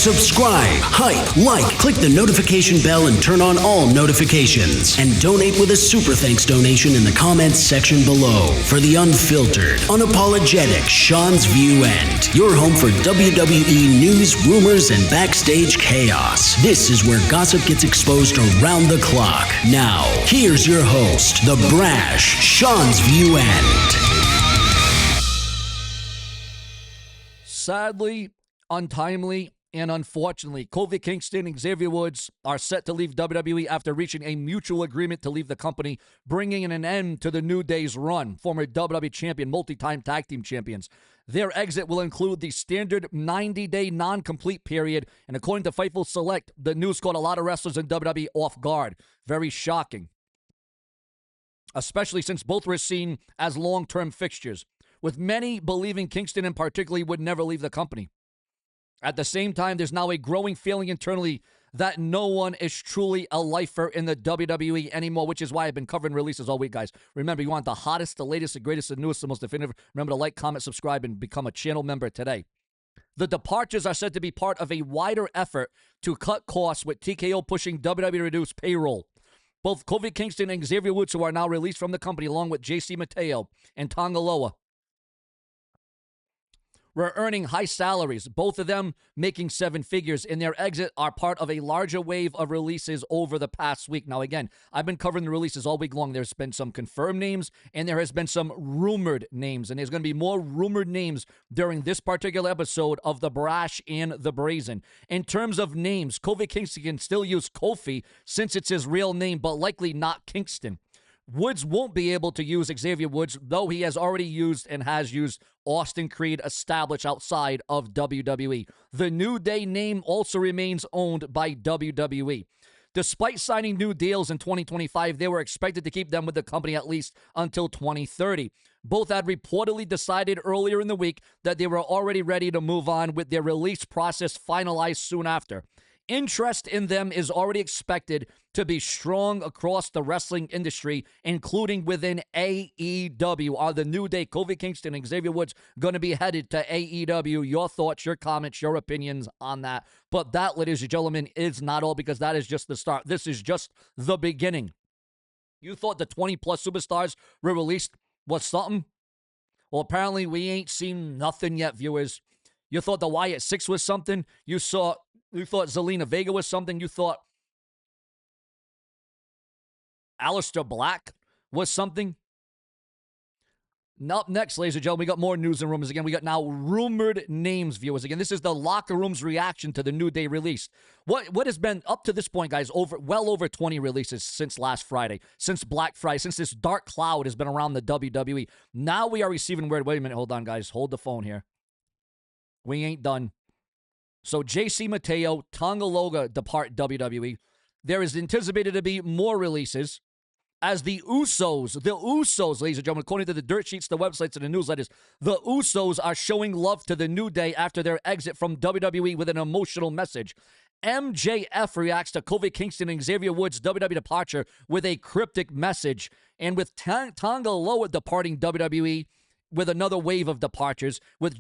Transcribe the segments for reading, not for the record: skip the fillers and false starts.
Subscribe, hype, like, click the notification bell and turn on all notifications. And donate with a super thanks donation in the comments section below for the unfiltered, unapologetic SeanzViewEnt, your home for WWE news, rumors, and backstage chaos. This is where gossip gets exposed around the clock. Now, here's your host, the brash SeanzViewEnt. Sadly, untimely, and unfortunately, Kofi Kingston and Xavier Woods are set to leave WWE after reaching a mutual agreement to leave the company, bringing an end to the New Day's run. Former WWE Champion, multi-time tag team champions. Their exit will include the standard 90-day non-complete period, and according to Fightful Select, the news caught a lot of wrestlers in WWE off guard. Very shocking, especially since both were seen as long-term fixtures, with many believing Kingston in particular would never leave the company. At the same time, there's now a growing feeling internally that no one is truly a lifer in the WWE anymore, which is why I've been covering releases all week, guys. Remember, you want the hottest, the latest, the greatest, the newest, the most definitive. Remember to like, comment, subscribe, and become a channel member today. The departures are said to be part of a wider effort to cut costs, with TKO pushing WWE to reduce payroll. Both Kofi Kingston and Xavier Woods, who are now released from the company, along with Mateo and Tonga Loa, were earning high salaries, both of them making seven figures, and their exit are part of a larger wave of releases over the past week. Now, again, I've been covering the releases all week long. There's been some confirmed names, and there has been some rumored names, and there's going to be more rumored names during this particular episode of The Brash and the Brazen. In terms of names, Kofi Kingston can still use Kofi since it's his real name, but likely not Kingston. Woods won't be able to use Xavier Woods, though he has already used and has used Austin Creed, established outside of WWE. The New Day name also remains owned by WWE. Despite signing new deals in 2025, they were expected to keep them with the company at least until 2030. Both had reportedly decided earlier in the week that they were already ready to move on, with their release process finalized soon after. Interest in them is already expected to be strong across the wrestling industry, including within AEW. Are the New Day, Kofi Kingston and Xavier Woods, going to be headed to AEW? Your thoughts, your comments, your opinions on that. But that, ladies and gentlemen, is not all, because that is just the start. This is just the beginning. You thought the 20-plus superstars were released was something? Well, apparently we ain't seen nothing yet, viewers. You thought the Wyatt Six was something? You thought Zelina Vega was something? You thought Aleister Black was something? Up next, ladies and gentlemen, we got more news and rumors again. We got now rumored names, viewers. Again, this is the locker room's reaction to the New Day release. What has been up to this point, guys? Well over 20 releases since last Friday, since Black Friday, since this dark cloud has been around the WWE. Now we are receiving word. Wait a minute, hold on, guys. Hold the phone here. We ain't done. So Mateo, Tonga Loa depart WWE. There is anticipated to be more releases as the Usos, ladies and gentlemen, according to the dirt sheets, the websites, and the newsletters, the Usos are showing love to the New Day after their exit from WWE with an emotional message. MJF reacts to Kofi Kingston and Xavier Woods' WWE departure with a cryptic message. And with Tonga Loa departing WWE, with another wave of departures, with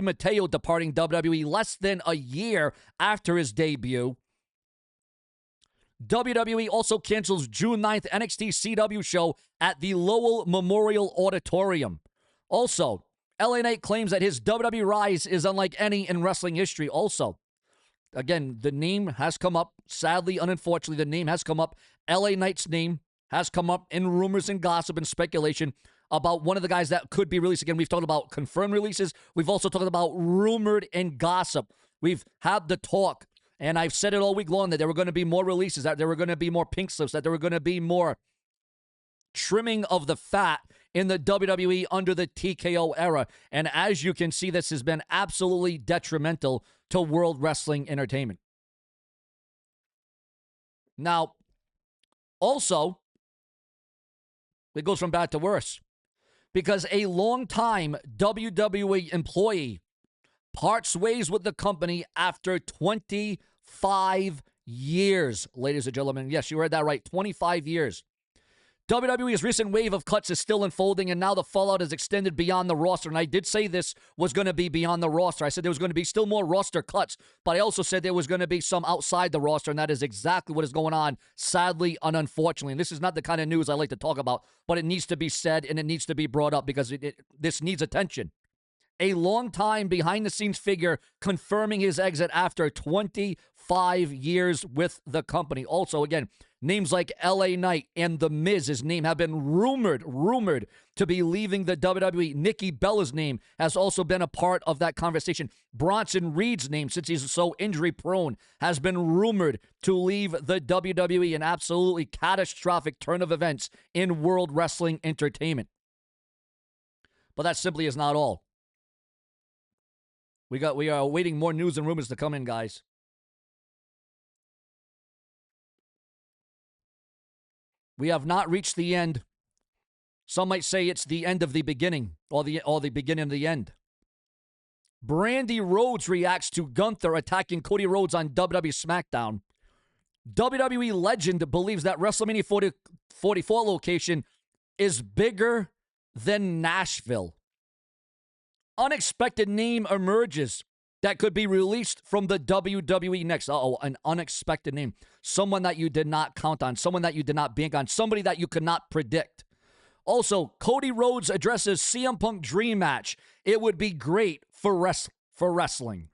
Mateo departing WWE less than a year after his debut. WWE also cancels June 9th NXT CW show at the Lowell Memorial Auditorium. Also, LA Knight claims that his WWE rise is unlike any in wrestling history. Also, again, the name has come up. Sadly, unfortunately, the name has come up. LA Knight's name has come up in rumors and gossip and speculation about one of the guys that could be released. Again, we've talked about confirmed releases. We've also talked about rumored and gossip. We've had the talk, and I've said it all week long, that there were going to be more releases, that there were going to be more pink slips, that there were going to be more trimming of the fat in the WWE under the TKO era. And as you can see, this has been absolutely detrimental to World Wrestling Entertainment. Now, also, it goes from bad to worse, because a longtime WWE employee parts ways with the company after 25 years, ladies and gentlemen. Yes, you heard that right, 25 years. WWE's recent wave of cuts is still unfolding, and now the fallout is extended beyond the roster. And I did say this was going to be beyond the roster. I said there was going to be still more roster cuts, but I also said there was going to be some outside the roster, and that is exactly what is going on, sadly and unfortunately. And this is not the kind of news I like to talk about, but it needs to be said, and it needs to be brought up because this needs attention. A long-time behind-the-scenes figure confirming his exit after 25 years with the company. Also, again, names like LA Knight and The Miz, his name, have been rumored to be leaving the WWE. Nikki Bella's name has also been a part of that conversation. Bronson Reed's name, since he's so injury-prone, has been rumored to leave the WWE, an absolutely catastrophic turn of events in World Wrestling Entertainment. But that simply is not all. We are awaiting more news and rumors to come in, guys. We have not reached the end. Some might say it's the end of the beginning, or the beginning of the end. Brandy Rhodes reacts to Gunther attacking Cody Rhodes on WWE SmackDown. WWE legend believes that WrestleMania 44 location is bigger than Nashville. Unexpected name emerges that could be released from the WWE next. An unexpected name. Someone that you did not count on. Someone that you did not bank on. Somebody that you could not predict. Also, Cody Rhodes addresses CM Punk dream match. It would be great for wrestling.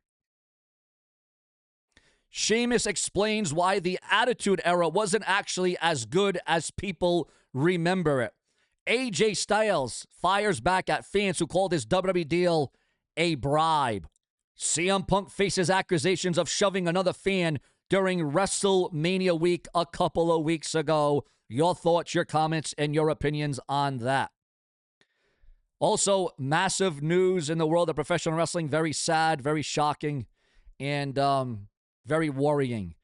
Sheamus explains why the Attitude Era wasn't actually as good as people remember it. AJ Styles fires back at fans who called his WWE deal a bribe. CM Punk faces accusations of shoving another fan during WrestleMania week a couple of weeks ago. Your thoughts, your comments, and your opinions on that. Also, massive news in the world of professional wrestling. Very sad, very shocking, and very worrying.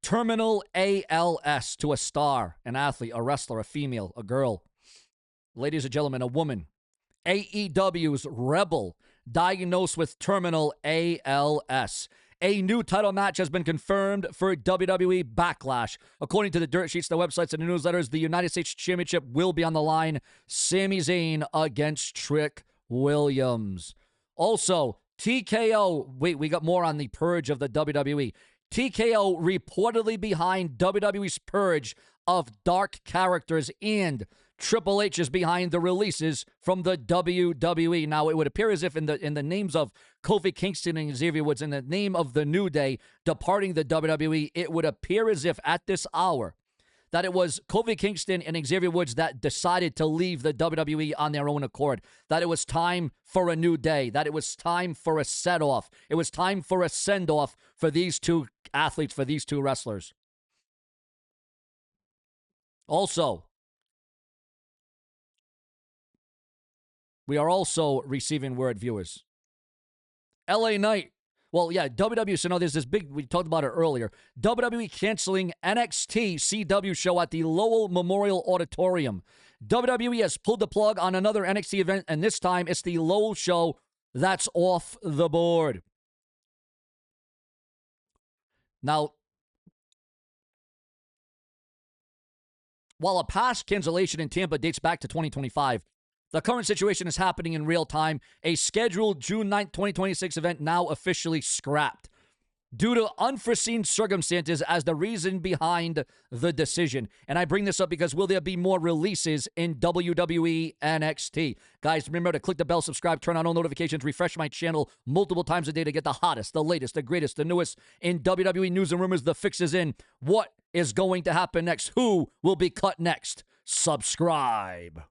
Terminal ALS to a star, an athlete, a wrestler, a female, a girl. Ladies and gentlemen, a woman. AEW's Rebel diagnosed with terminal ALS. A new title match has been confirmed for WWE Backlash. According to the dirt sheets, the websites, and the newsletters, the United States Championship will be on the line. Sami Zayn against Trick Williams. Also, TKO. Wait, we got more on the purge of the WWE. TKO reportedly behind WWE's purge of dark characters, and Triple H is behind the releases from the WWE. Now, it would appear as if in the names of Kofi Kingston and Xavier Woods, in the name of the New Day departing the WWE, it would appear as if at this hour that it was Kofi Kingston and Xavier Woods that decided to leave the WWE on their own accord, that it was time for a new day, that it was time for a set-off. It was time for a send-off for these two athletes, for these two wrestlers. Also, we are also receiving word, viewers. LA Knight. Well, yeah, WWE. So now there's this big, we talked about it earlier. WWE canceling NXT CW show at the Lowell Memorial Auditorium. WWE has pulled the plug on another NXT event, and this time it's the Lowell show that's off the board. Now, while a past cancellation in Tampa dates back to 2025, the current situation is happening in real time. A scheduled June 9th, 2026 event now officially scrapped due to unforeseen circumstances as the reason behind the decision. And I bring this up because will there be more releases in WWE NXT? Guys, remember to click the bell, subscribe, turn on all notifications, refresh my channel multiple times a day to get the hottest, the latest, the greatest, the newest in WWE news and rumors. The fix is in. What is going to happen next? Who will be cut next? Subscribe.